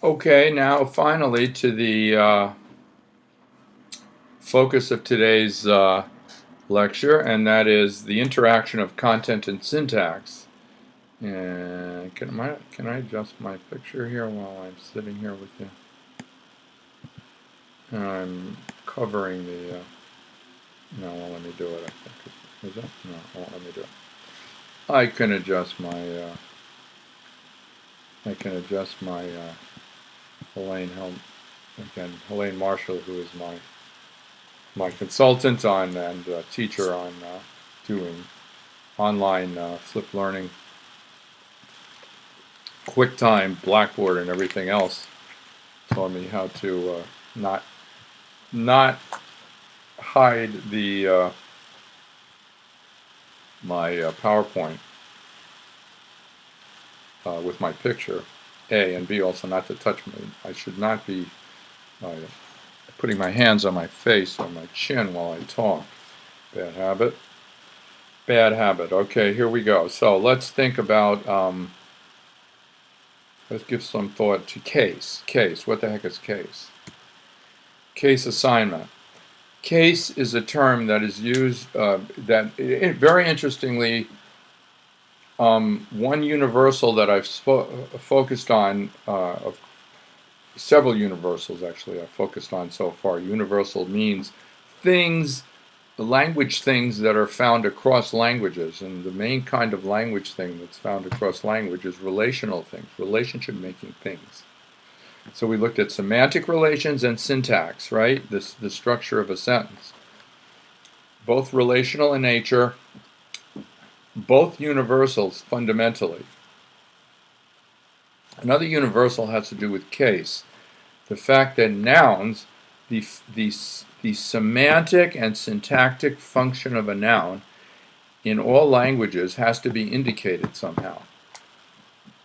Okay, now finally to the focus of today's lecture, and that is the interaction of content and syntax. And can I adjust my picture here while I'm sitting here with you? And I'm covering the. No, well, let me do it. I think is it? No, well, let me do it. I can adjust my. Helene Helene Marshall, who is my consultant on and teacher on doing online flipped learning, QuickTime, Blackboard, and everything else, taught me how to not hide the my PowerPoint with my picture, A, and B, also not to touch me. I should not be putting my hands on my face or my chin while I talk. Bad habit. Bad habit. Okay, here we go. So let's think about, let's give some thought to case. Case. What the heck is case? Case assignment. Case is a term that is used, very interestingly, one universal that I've focused on, of several universals actually I've focused on so far. Universal means things, language things that are found across languages, and the main kind of language thing that's found across language is relational things, relationship-making things. So we looked at semantic relations and syntax, right? The structure of a sentence. Both relational in nature, both universals fundamentally. Another universal has to do with case. The fact that nouns, the semantic and syntactic function of a noun in all languages has to be indicated somehow.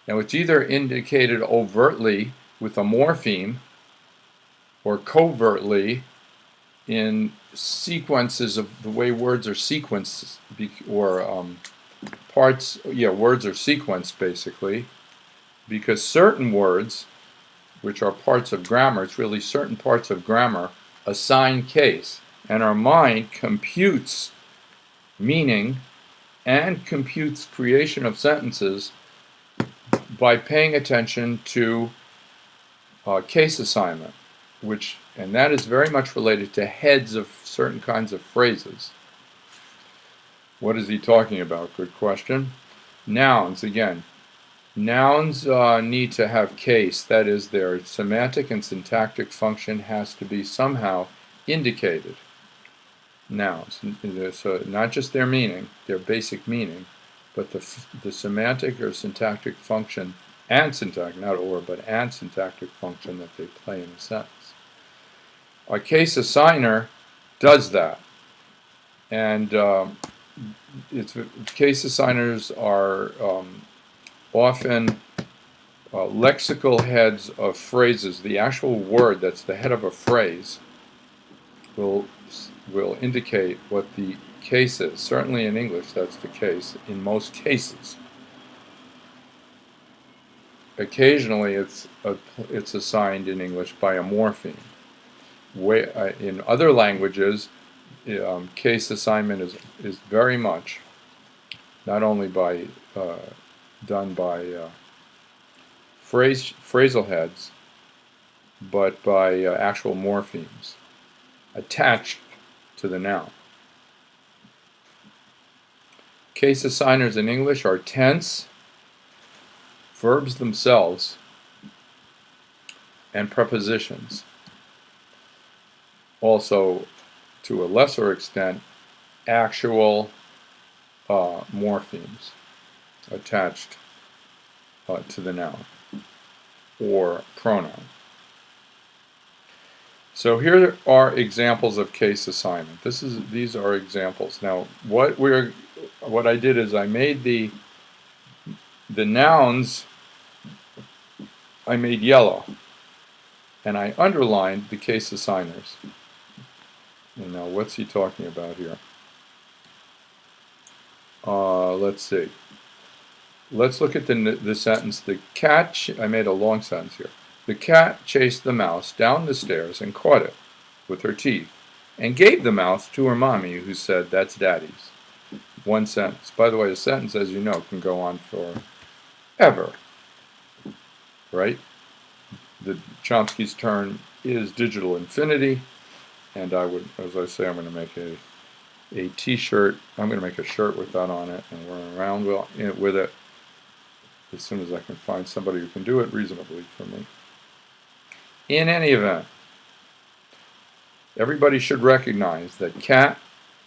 Now it's either indicated overtly with a morpheme or covertly in sequences of the way words are sequenced, or parts, words are sequenced basically, because certain words, which are parts of grammar, it's really certain parts of grammar, assign case, and our mind computes meaning and computes creation of sentences by paying attention to case assignment, and that is very much related to heads of certain kinds of phrases. What is he talking about? Good question. Nouns, again. Nouns need to have case, that is, their semantic and syntactic function has to be somehow indicated. Nouns, so not just their meaning, their basic meaning, but the semantic or syntactic function and syntactic, not or, but and syntactic function that they play in a sentence. A case assigner does that, and case assigners are often lexical heads of phrases. The actual word that's the head of a phrase will indicate what the case is. Certainly in English that's the case in most cases. Occasionally it's assigned in English by a morpheme. In other languages, case assignment is very much not only done by phrasal heads, but by actual morphemes attached to the noun. Case assigners in English are tense, verbs themselves, and prepositions. Also, to a lesser extent, actual morphemes attached to the noun or pronoun. So here are examples of case assignment. These are examples. Now, what I did is I made the nouns, I made yellow, and I underlined the case assigners. And now, what's he talking about here? Let's see. Let's look at the sentence. I made a long sentence here. The cat chased the mouse down the stairs and caught it with her teeth and gave the mouse to her mommy, who said, "That's Daddy's." One sentence. By the way, a sentence, as you know, can go on forever, right? The Chomsky's term is digital infinity, and I would, as I say, I'm going to make a t-shirt. I'm going to make a shirt with that on it and run around with it as soon as I can find somebody who can do it reasonably for me. In any event, everybody should recognize that cat,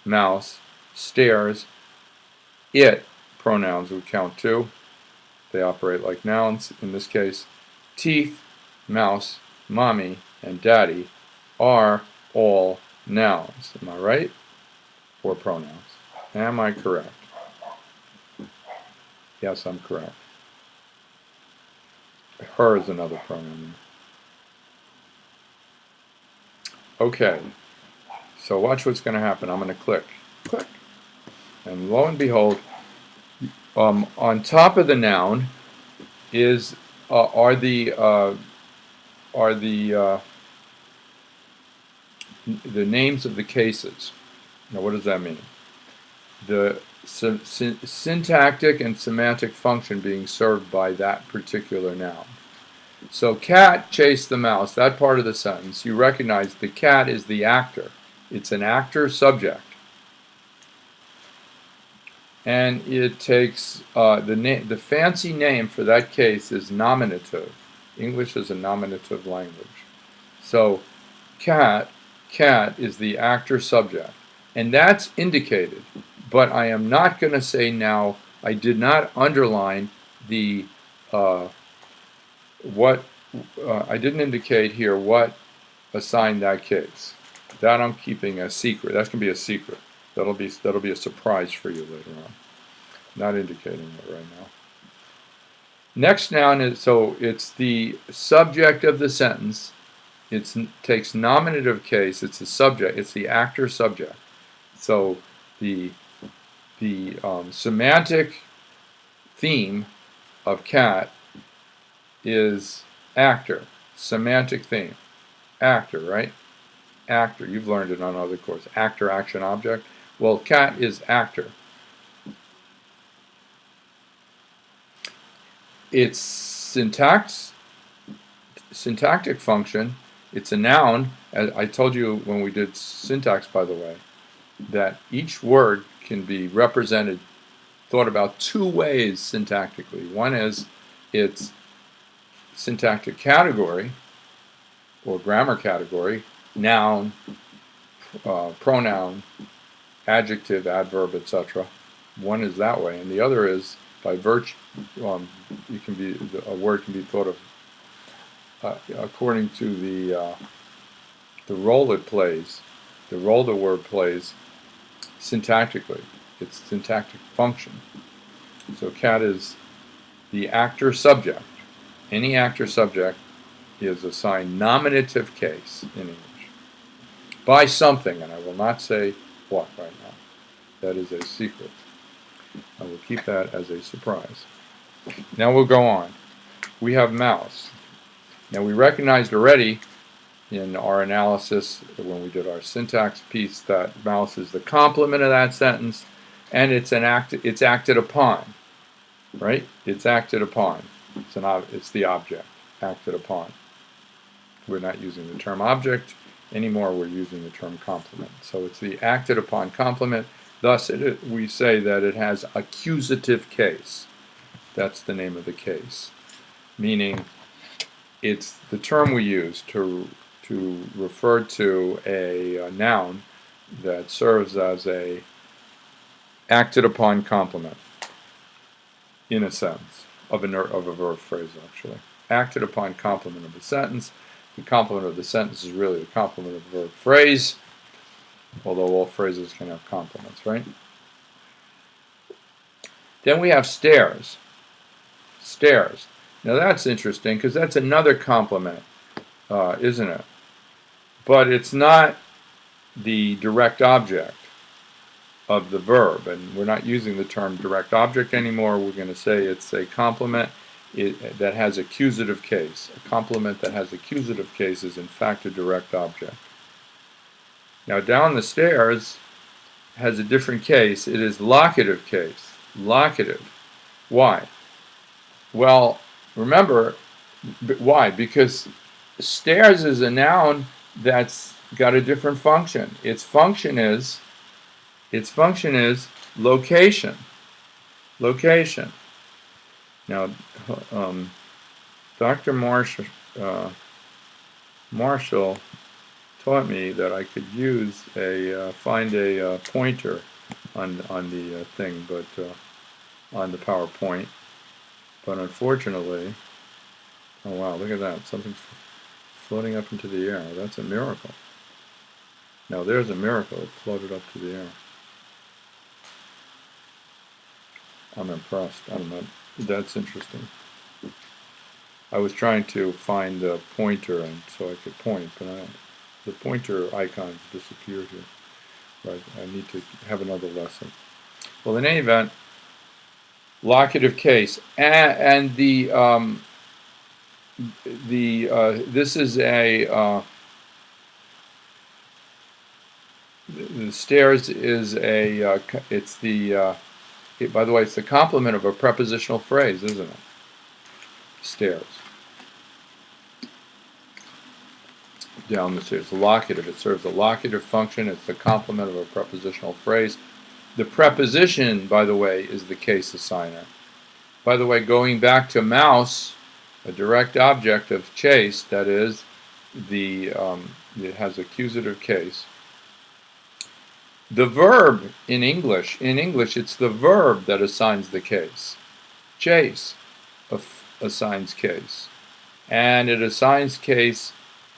mouse, stairs, it, pronouns would count too. They operate like nouns in this case. Teeth, mouse, mommy, and daddy are all nouns. Am I right? Or pronouns. Am I correct? Yes, I'm correct. Her is another pronoun. Okay, so watch what's going to happen. I'm going to click, and lo and behold, on top of the noun is are the names of the cases. Now, what does that mean? The syntactic and semantic function being served by that particular noun. So cat chased the mouse, that part of the sentence, you recognize the cat is the actor. It's an actor subject. And it takes, the fancy name for that case is nominative. English is a nominative language. So cat is the actor subject. And that's indicated. But I am not going to say now, I did not underline the I didn't indicate here what assigned that case. That I'm keeping a secret. That's going to be a secret. That'll be a surprise for you later on. Not indicating it right now. Next noun is, so it's the subject of the sentence. It takes nominative case. It's the subject. It's the actor subject. So the semantic theme of cat is actor. Semantic theme. Actor, right? Actor. You've learned it on other courses. Actor, action, object. Well, cat is actor. Its syntactic function, it's a noun. As I told you when we did syntax, by the way, that each word can be represented, thought about two ways syntactically. One is its syntactic category or grammar category, noun, pronoun, adjective, adverb, etc. One is that way, and the other is by virtue. A word can be thought of according to the role it plays, the role the word plays syntactically, its syntactic function. So cat is the actor subject. Any actor subject is assigned nominative case in English by something, and I will not say what right now. That is a secret. I will keep that as a surprise. Now we'll go on. We have mouse. Now we recognized already in our analysis when we did our syntax piece that mouse is the complement of that sentence, and it's acted upon, right? It's acted upon. It's the object, acted upon. We're not using the term object anymore, we're using the term complement. So it's the acted upon complement, thus we say that it has accusative case. That's the name of the case. Meaning it's the term we use to refer to a noun that serves as a acted upon complement in a sentence. Of a verb phrase, actually. Acted upon complement of a sentence. The complement of the sentence is really the complement of the verb phrase, although all phrases can have complements, right? Then we have stairs. Stairs. Now that's interesting because that's another complement, isn't it? But it's not the direct object of the verb, and we're not using the term direct object anymore. We're going to say it's a complement, that has accusative case. A complement that has accusative case is in fact a direct object. Now down the stairs has a different case. It is locative case. Locative. Why? Well, remember, why? Because stairs is a noun that's got a different function. Its function is location. Location. Now, Dr. Marshall taught me that I could use find a pointer on the thing, but on the PowerPoint. But unfortunately, oh wow, look at that! Something's floating up into the air. That's a miracle. Now there's a miracle. It floated up to the air. I'm impressed. That's interesting. I was trying to find the pointer and so I could point, but the pointer icons disappeared here. Right, I need to have another lesson. Well, in any event, locative case, and this is the stairs is by the way, it's the complement of a prepositional phrase, isn't it? Stairs. Down the stairs. Locative. It serves a locative function. It's the complement of a prepositional phrase. The preposition, by the way, is the case assigner. By the way, going back to mouse, a direct object of chase, that is, it has accusative case. The verb in English, it's the verb that assigns the case. Chase assigns case. And it assigns case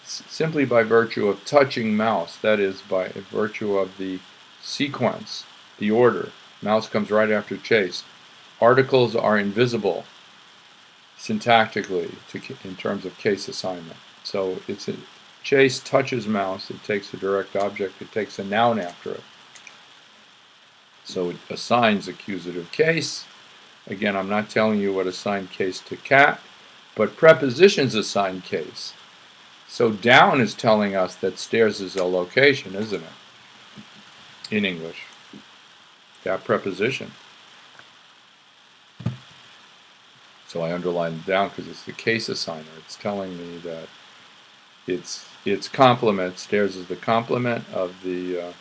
simply by virtue of touching mouse, that is, by virtue of the sequence, the order. Mouse comes right after chase. Articles are invisible syntactically in terms of case assignment. So chase touches mouse, it takes a direct object, it takes a noun after it. So it assigns accusative case. Again, I'm not telling you what assigned case to cat, but prepositions assign case. So down is telling us that stairs is a location, isn't it? In English. That preposition. So I underlined down because it's the case assigner. It's telling me that its complement, stairs is the complement of the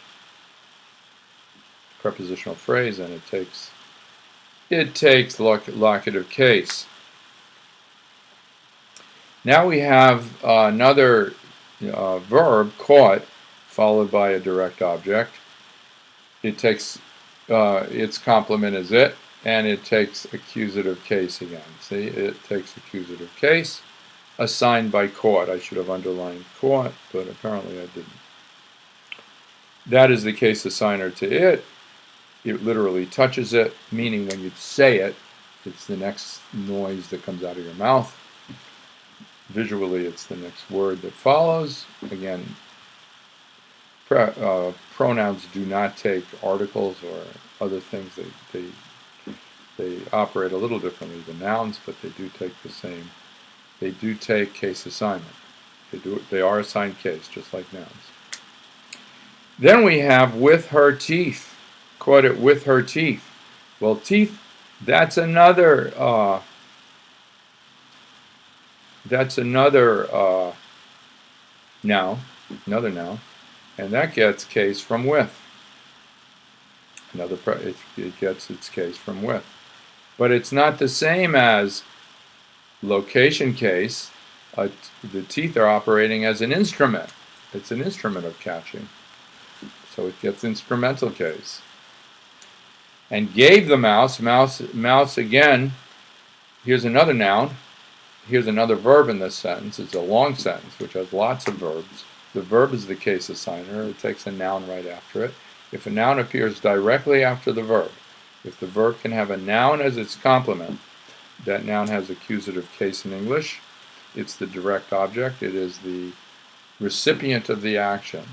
prepositional phrase, and it takes locative case. Now we have another verb, caught, followed by a direct object. It takes its complement is it, and it takes accusative case again. See, it takes accusative case, assigned by caught. I should have underlined caught, but apparently I didn't. That is the case assigner to it. It literally touches it, meaning when you say it, it's the next noise that comes out of your mouth. Visually, it's the next word that follows. Again, pronouns do not take articles or other things. They operate a little differently than nouns, but they do take the same. They do take case assignment. They are assigned case, just like nouns. Then we have with her teeth. Caught it with her teeth. Well, teeth, that's another noun, and that gets case from with. It gets its case from with. But it's not the same as location case. The teeth are operating as an instrument. It's an instrument of catching. So it gets instrumental case. And gave the mouse again. Here's another noun. Here's another verb in this sentence. It's a long sentence which has lots of verbs. The verb is the case assigner. It takes a noun right after it. If a noun appears directly after the verb, if the verb can have a noun as its complement, that noun has accusative case in English. It's the direct object. It is the recipient of the action.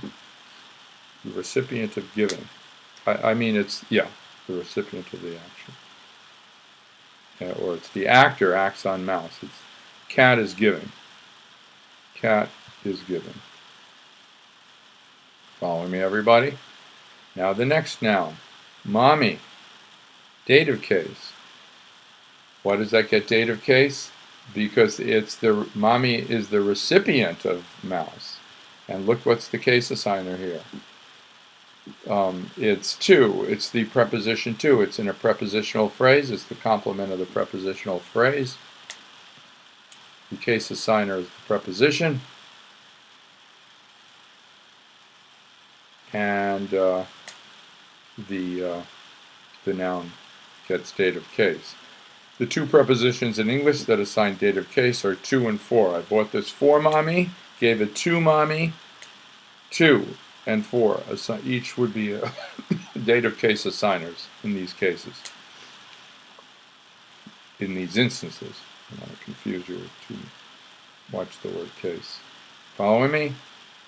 The recipient of giving. The recipient of the action. or it's the actor acts on mouse. It's cat is giving. Cat is giving. Following me, everybody? Now the next noun, mommy, dative case. Why does that get dative case? Because it's the mommy is the recipient of mouse. And look what's the case assigner here. It's to. It's the preposition to. It's in a prepositional phrase. It's the complement of the prepositional phrase. The case assigner is the preposition. And the noun gets dative case. The two prepositions in English that assign dative case are to and for. I bought this for mommy, gave it to mommy, to and for. Each would be a dative case assigners in these cases, in these instances. I don't want to confuse you with too much the word case. Following me?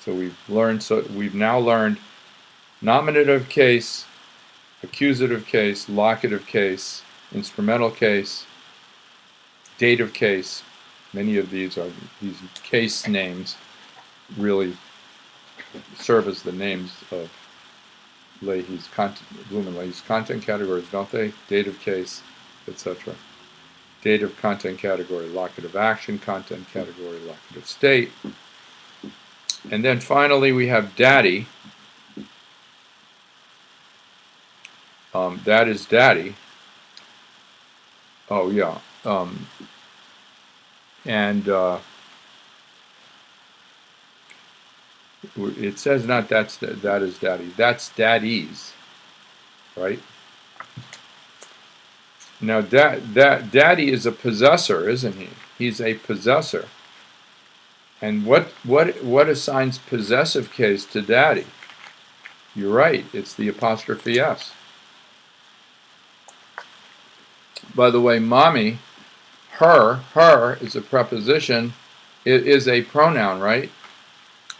So we've now learned nominative case, accusative case, locative case, instrumental case, dative case. Many of these case names really serve as the names of Bloom and Leahy's content categories, don't they? Dative case, etc. Dative content category, locative action, content category, locative state. And then finally we have daddy. That is daddy. Oh yeah. It says not that is daddy. That's daddy's, right? Now daddy is a possessor, isn't he? He's a possessor. And what assigns possessive case to daddy? You're right. It's the apostrophe s. By the way, mommy, her is a preposition. It is a pronoun, right?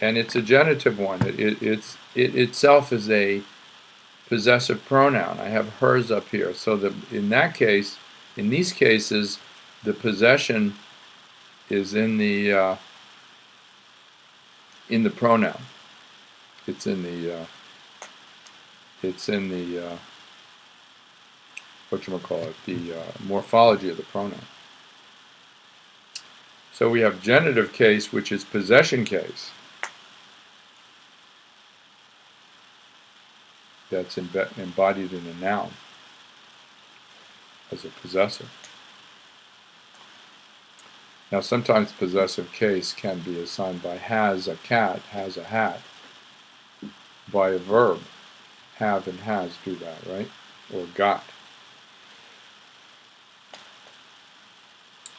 And it's a genitive one. It itself is a possessive pronoun. I have hers up here. So in these cases, the possession is in the pronoun. It's in the whatchamacallit, the morphology of the pronoun. So we have genitive case, which is possession case. That's embodied in a noun as a possessor. Now sometimes possessive case can be assigned by has a cat, has a hat, by a verb. Have and has do that, right? Or got.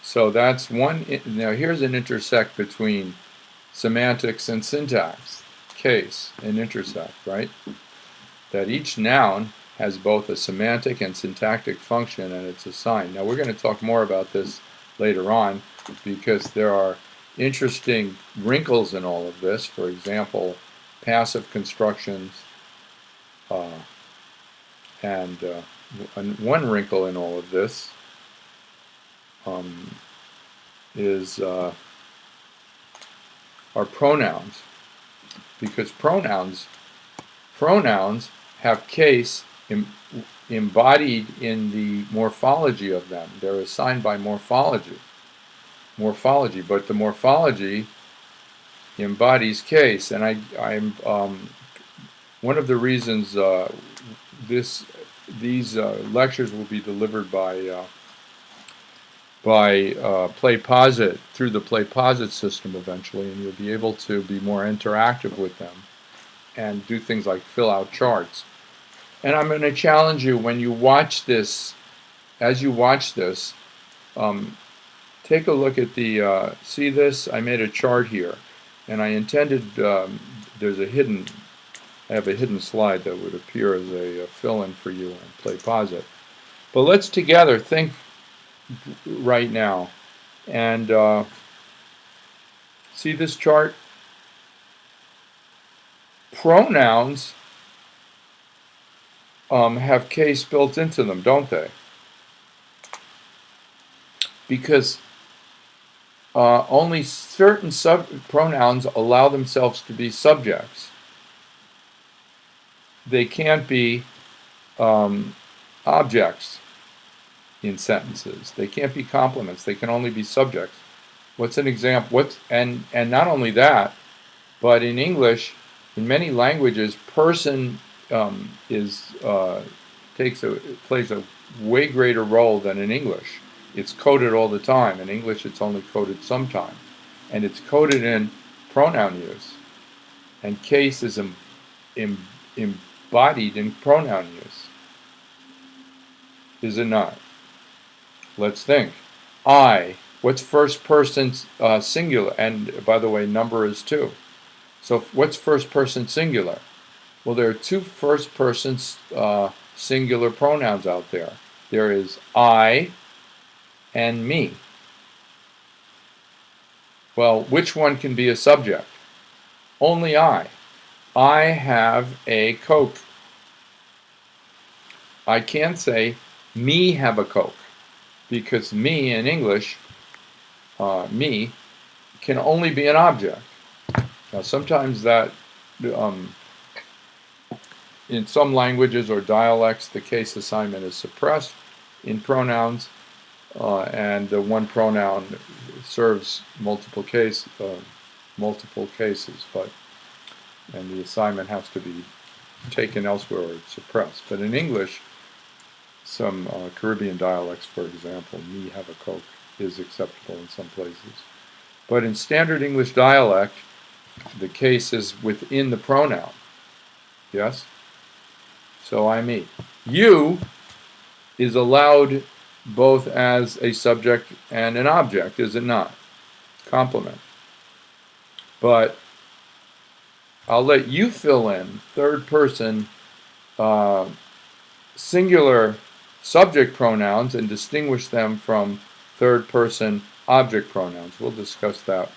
So that's one. Now here's an intersect between semantics and syntax. Case and intersect, right? That each noun has both a semantic and syntactic function, and it's assigned. Now we're going to talk more about this later on, because there are interesting wrinkles in all of this. For example, passive constructions, and one wrinkle in all of this is our pronouns, because pronouns have case embodied in the morphology of them. They're assigned by morphology, but the morphology embodies case. And I'm one of the reasons these lectures will be delivered by PlayPosit, through the PlayPosit system eventually, and you'll be able to be more interactive with them and do things like fill out charts. And I'm going to challenge you, when you watch this, as you watch this, take a look at the, see this? I made a chart here, and I intended, I have a hidden slide that would appear as a fill-in for you on PlayPosit. But let's together think right now, and see this chart? Pronouns have case built into them, don't they? because only certain pronouns allow themselves to be subjects. They can't be objects in sentences. They can't be complements. They can only be subjects. What's an example? And not only that, but in English, in many languages, person plays a way greater role than in English. It's coded all the time. In English, it's only coded sometimes, and it's coded in pronoun use. And case is embodied in pronoun use. Is it not? Let's think. I. What's first person singular? And by the way, number is 2. So what's first person singular? Well, there are 2 first person singular pronouns out there. There is I and me. Well, which one can be a subject? Only I. I have a Coke. I can't say me have a Coke, because me in English, me, can only be an object. Now sometimes that, in some languages or dialects, the case assignment is suppressed in pronouns, and the one pronoun serves multiple cases, and the assignment has to be taken elsewhere or it's suppressed. But in English, some Caribbean dialects, for example, me have a Coke is acceptable in some places. But in standard English dialect, the case is within the pronoun. Yes? So I, me. You is allowed both as a subject and an object, is it not? Complement. But I'll let you fill in third person singular subject pronouns and distinguish them from third person object pronouns. We'll discuss that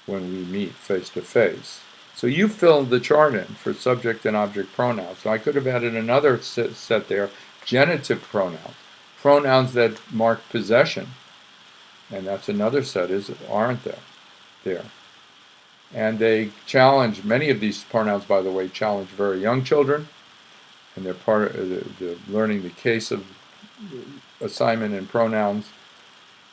when we meet face to face. So you filled the chart in for subject and object pronouns. So I could have added another set there, genitive pronouns, pronouns that mark possession. And that's another set, aren't there? And they challenge, many of these pronouns, by the way, challenge very young children. And they're part of the learning the case of assignment and pronouns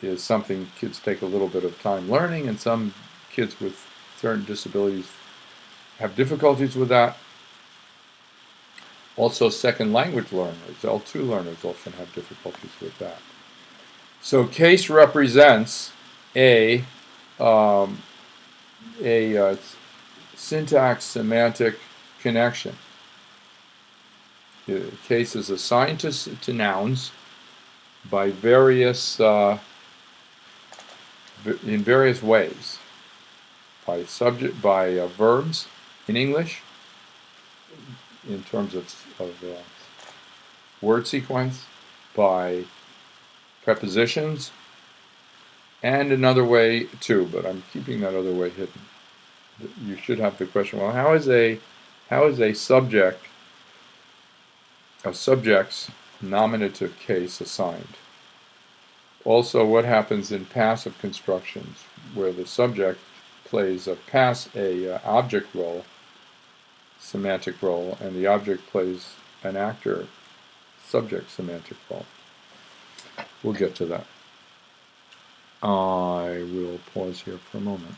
is something kids take a little bit of time learning, and some kids with certain disabilities have difficulties with that. Also, second language learners, L2 learners, often have difficulties with that. So case represents a syntax semantic connection. The case is assigned to nouns by various in various ways, by verbs in English, in terms of word sequence, by prepositions, and another way too, but I'm keeping that other way hidden. You should have the question, well, how is a subject's nominative case assigned? Also, what happens in passive constructions where the subject plays a object role, semantic role, and the object plays an actor subject semantic role? We'll get to that. I will pause here for a moment.